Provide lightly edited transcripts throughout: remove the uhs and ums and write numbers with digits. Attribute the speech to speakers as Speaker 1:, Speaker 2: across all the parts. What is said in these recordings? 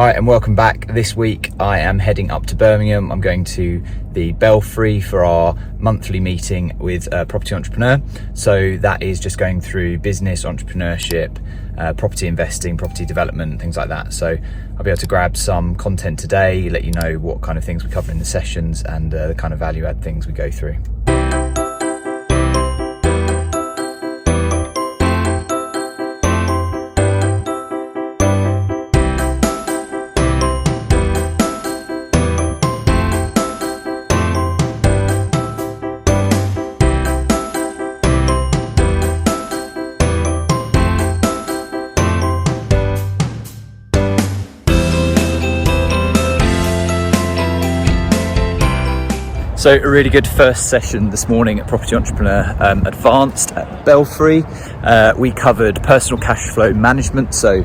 Speaker 1: Hi and welcome back. This week I am heading up to Birmingham. I'm going to the Belfry for our monthly meeting with a property entrepreneur. So that is just going through business, entrepreneurship, property investing, property development, things like that. So I'll be able to grab some content today, let you know what kind of things we cover in the sessions and the kind of value add things we go through. So a really good first session this morning at Property Entrepreneur Advanced at Belfry. We covered personal cash flow management, so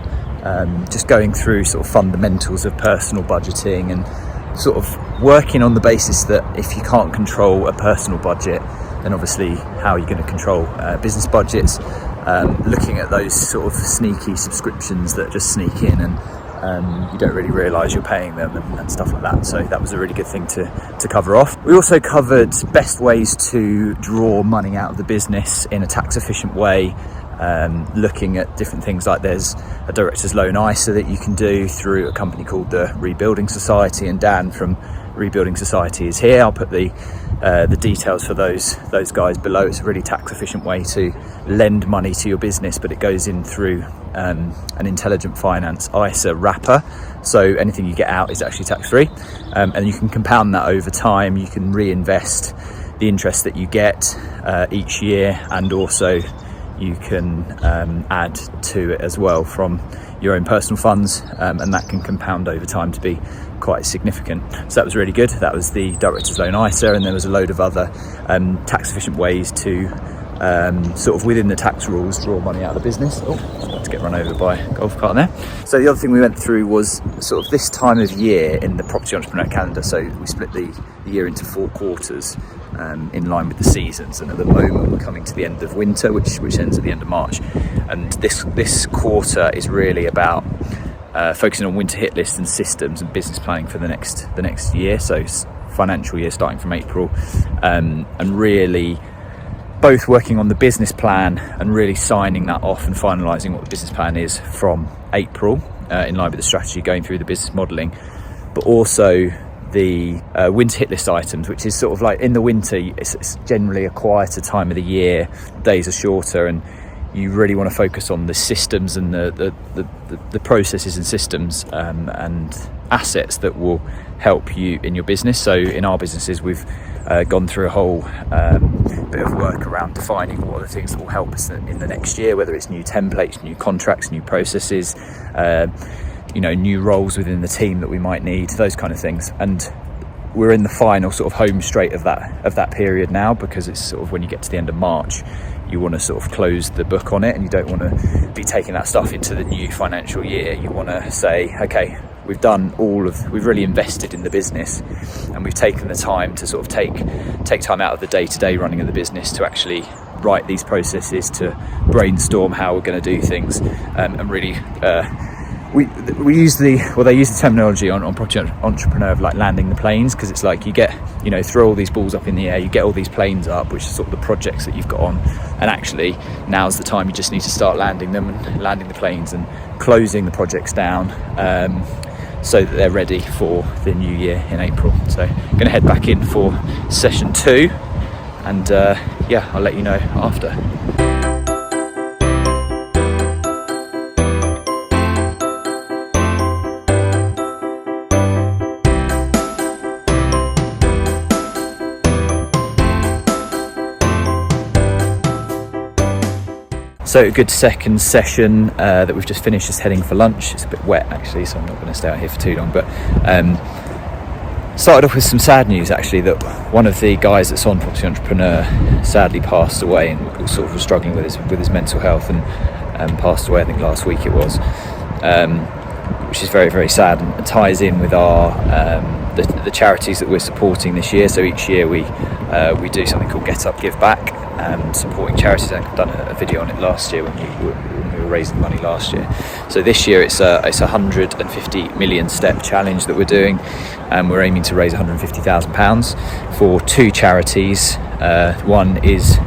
Speaker 1: just going through sort of fundamentals of personal budgeting and sort of working on the basis that if you can't control a personal budget, then obviously how are you going to control business budgets? Looking at those sort of sneaky subscriptions that just sneak in and you don't really realise you're paying them and stuff like that. So that was a really good thing to cover off. We also covered best ways to draw money out of the business in a tax efficient way, looking at different things like there's a director's loan ISA that you can do through a company called the Rebuilding Society, and Dan from Rebuilding Society is here. I'll put the details for those guys below. It's a really tax efficient way to lend money to your business, but it goes in through an intelligent finance ISA wrapper, so anything you get out is actually tax free, and you can compound that over time. You can reinvest the interest that you get each year, and also you can add to it as well from your own personal funds, and that can compound over time to be quite significant. So that was really good. That was the director's loan ISA, and there was a load of other tax efficient ways to sort of within the tax rules draw money out of the business. To get run over by a golf cart there. So the other thing we went through was sort of this time of year in the property entrepreneur calendar. So we split the year into 4 quarters in line with the seasons, and at the moment we're coming to the end of winter, which ends at the end of March, and this quarter is really about focusing on winter hit lists and systems and business planning for the next year, so financial year starting from April, and really both working on the business plan and really signing that off and finalising what the business plan is from April, in line with the strategy, going through the business modelling, but also the winter hit list items, which is sort of like in the winter, it's generally a quieter time of the year, days are shorter, and you really want to focus on the systems and the processes and systems and assets that will help you in your business. So in our businesses, we've gone through a whole bit of work around defining what are the things that will help us in the next year, whether it's new templates, new contracts, new processes, new roles within the team that we might need, those kind of things. And we're in the final sort of home straight of that period now, because it's sort of when you get to the end of March, you want to sort of close the book on it, and you don't want to be taking that stuff into the new financial year. You want to say, okay, we've really invested in the business, and we've taken the time to sort of take time out of the day-to-day running of the business to actually write these processes, to brainstorm how we're going to do things, and really they use the terminology on Property Entrepreneur of like landing the planes, because it's like you get, throw all these balls up in the air, you get all these planes up, which are sort of the projects that you've got on, and actually now's the time you just need to start landing them and landing the planes and closing the projects down, so that they're ready for the new year in April. So I'm going to head back in for session 2, and I'll let you know after. So a good second session that we've just finished, just heading for lunch. It's a bit wet actually, so I'm not going to stay out here for too long, but started off with some sad news actually, that one of the guys that's on Property Entrepreneur sadly passed away, and sort of was struggling with his mental health, and passed away I think last week it was, which is very, very sad, and ties in with our the charities that we're supporting this year. So each year we do something called Get Up Give Back, supporting charities. I've done a video on it last year when we were were raising money last year. So this year it's a 150 million step challenge that we're doing, and we're aiming to raise £150,000 for 2 charities. One is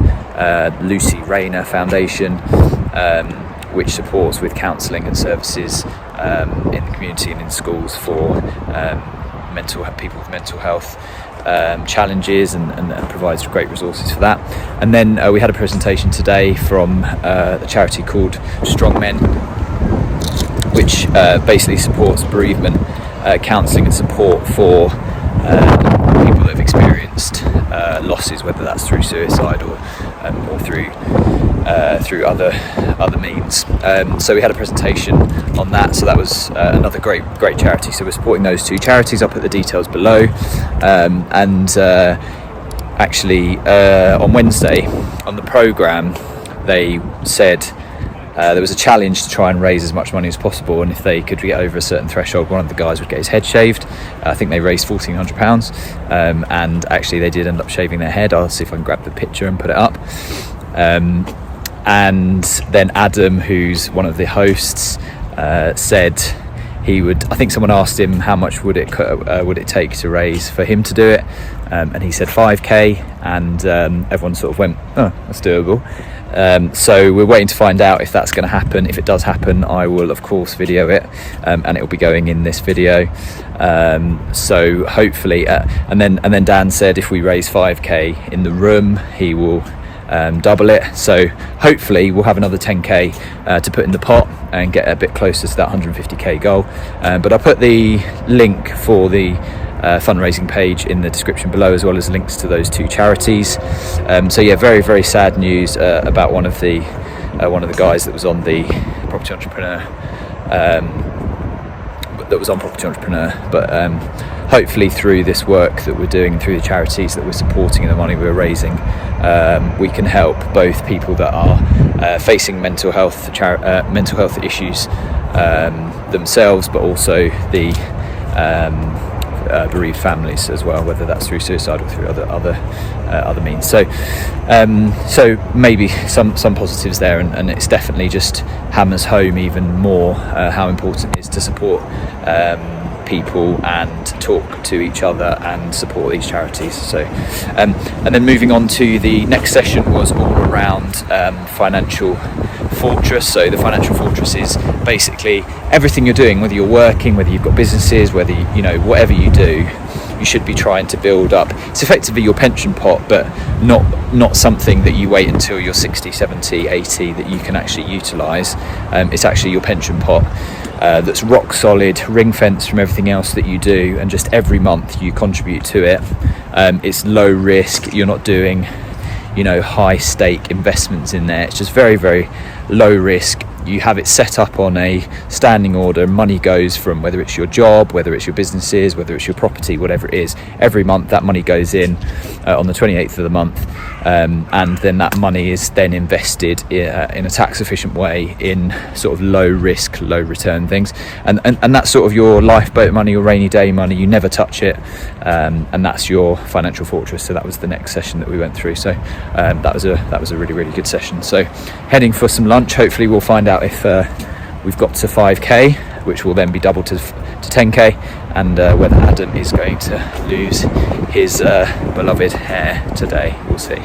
Speaker 1: Lucy Rayner Foundation, which supports with counselling and services in the community and in schools for people with mental health challenges, and provides great resources for that. And then we had a presentation today from a charity called Strong Men, which basically supports bereavement counselling and support for people that have experienced losses, whether that's through suicide or through other means. So we had a presentation on that. So that was another great charity. So we're supporting those 2 charities. I'll put the details below. Actually, on Wednesday on the programme, they said there was a challenge to try and raise as much money as possible, and if they could get over a certain threshold, one of the guys would get his head shaved. I think they raised £1,400, and actually they did end up shaving their head. I'll see if I can grab the picture and put it up. And then Adam, who's one of the hosts, said he would. I think someone asked him how much would it take to raise for him to do it, and he said 5k, and everyone sort of went, oh, that's doable. So we're waiting to find out if that's going to happen. If it does happen, I will of course video it, and it will be going in this video. So hopefully, and then Dan said if we raise 5k in the room, he will double it. So hopefully we'll have another 10k to put in the pot and get a bit closer to that 150k goal. But I'll put the link for the fundraising page in the description below, as well as links to those 2 charities. So yeah, very, very sad news about one of the guys that was on the Property Entrepreneur, but hopefully through this work that we're doing, through the charities that we're supporting and the money we're raising, we can help both people that are facing mental health issues themselves, but also the bereaved families as well, whether that's through suicide or through other means. So maybe some positives there, and it's definitely just hammers home even more how important it is to support people and talk to each other and support these charities. So and then moving on to the next session was all around financial fortress. So the financial fortress is basically everything you're doing, whether you're working, whether you've got businesses, whether whatever you do, you should be trying to build up. It's effectively your pension pot, but not something that you wait until you're 60, 70, 80 that you can actually utilise. It's actually your pension pot that's rock solid, ring fenced from everything else that you do, and just every month you contribute to it. It's low risk. You're not doing high stake investments in there. It's just very, very low risk. You have it set up on a standing order. Money goes from, whether it's your job, whether it's your businesses, whether it's your property, whatever it is, every month that money goes in on the 28th of the month, and then that money is then invested in a tax efficient way in sort of low risk, low return things, and that's sort of your lifeboat money, your rainy day money. You never touch it, and that's your financial fortress. So that was the next session that we went through. So that was a really, really good session. So heading for some lunch. Hopefully we'll find out if we've got to 5k, which will then be doubled to 10k, and whether Adam is going to lose his beloved hair today. We'll see.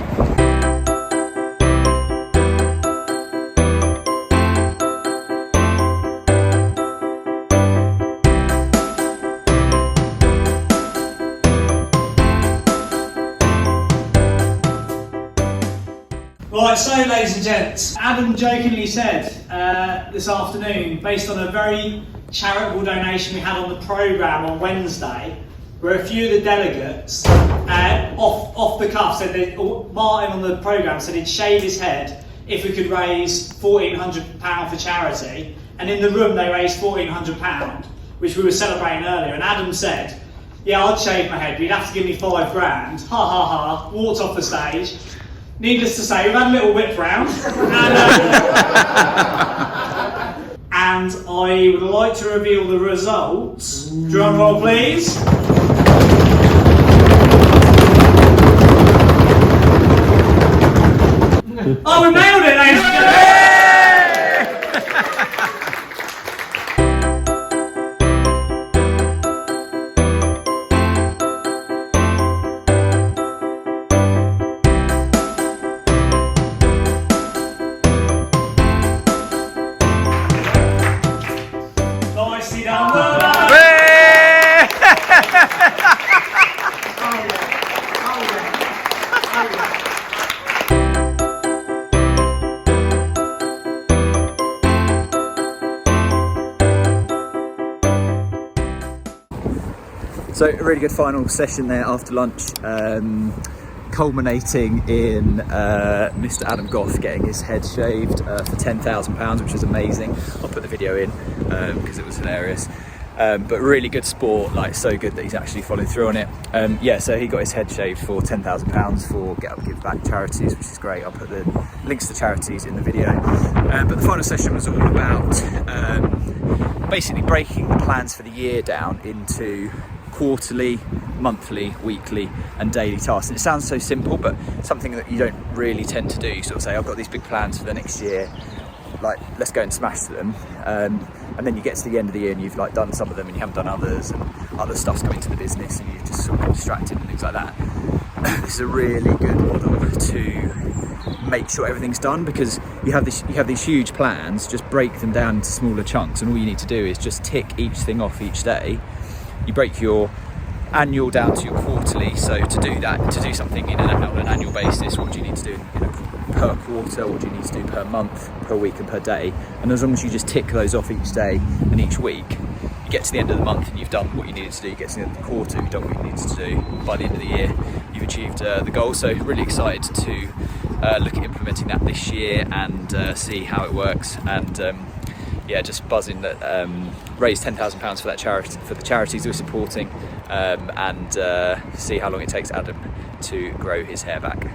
Speaker 2: Right, so ladies and gents, Adam jokingly said this afternoon, based on a very charitable donation we had on the programme on Wednesday, where a few of the delegates off the cuff said that Martin on the programme said he'd shave his head if we could raise £1,400 for charity, and in the room they raised £1,400, which we were celebrating earlier, and Adam said, yeah, I'd shave my head, but you'd have to give me £5 grand, ha ha ha, walked off the stage. Needless to say, we've had a little whip round, and I would like to reveal the results. Drum roll, please. Oh, we nailed it, ladies and gentlemen!
Speaker 1: So a really good final session there after lunch, culminating in Mr Adam Goff getting his head shaved for £10,000, which is amazing. I'll put the video in because it was hilarious. But really good sport, like so good that he's actually followed through on it. Yeah, so he got his head shaved for £10,000 for Get Up Give Back charities, which is great. I'll put the links to charities in the video. But the final session was all about basically breaking the plans for the year down into quarterly, monthly, weekly and daily tasks. And it sounds so simple, but something that you don't really tend to do. You sort of say, I've got these big plans for the next year, like let's go and smash them. And then you get to the end of the year and you've like done some of them and you haven't done others, and other stuff's coming to the business and you've just sort of got distracted and things like that. This is a really good model to make sure everything's done, because you have these huge plans, just break them down into smaller chunks, and all you need to do is just tick each thing off each day. You break your annual down to your quarterly, so to do that, to do something on an annual basis, what do you need to do per quarter, what do you need to do per month, per week and per day, and as long as you just tick those off each day and each week, you get to the end of the month and you've done what you needed to do. You get to the end of the quarter, you've done what you needed to do. By the end of the year, you've achieved the goal. So really excited to look at implementing that this year and see how it works. And yeah, just buzzing that raised £10,000 for that charity, for the charities we're supporting, and see how long it takes Adam to grow his hair back.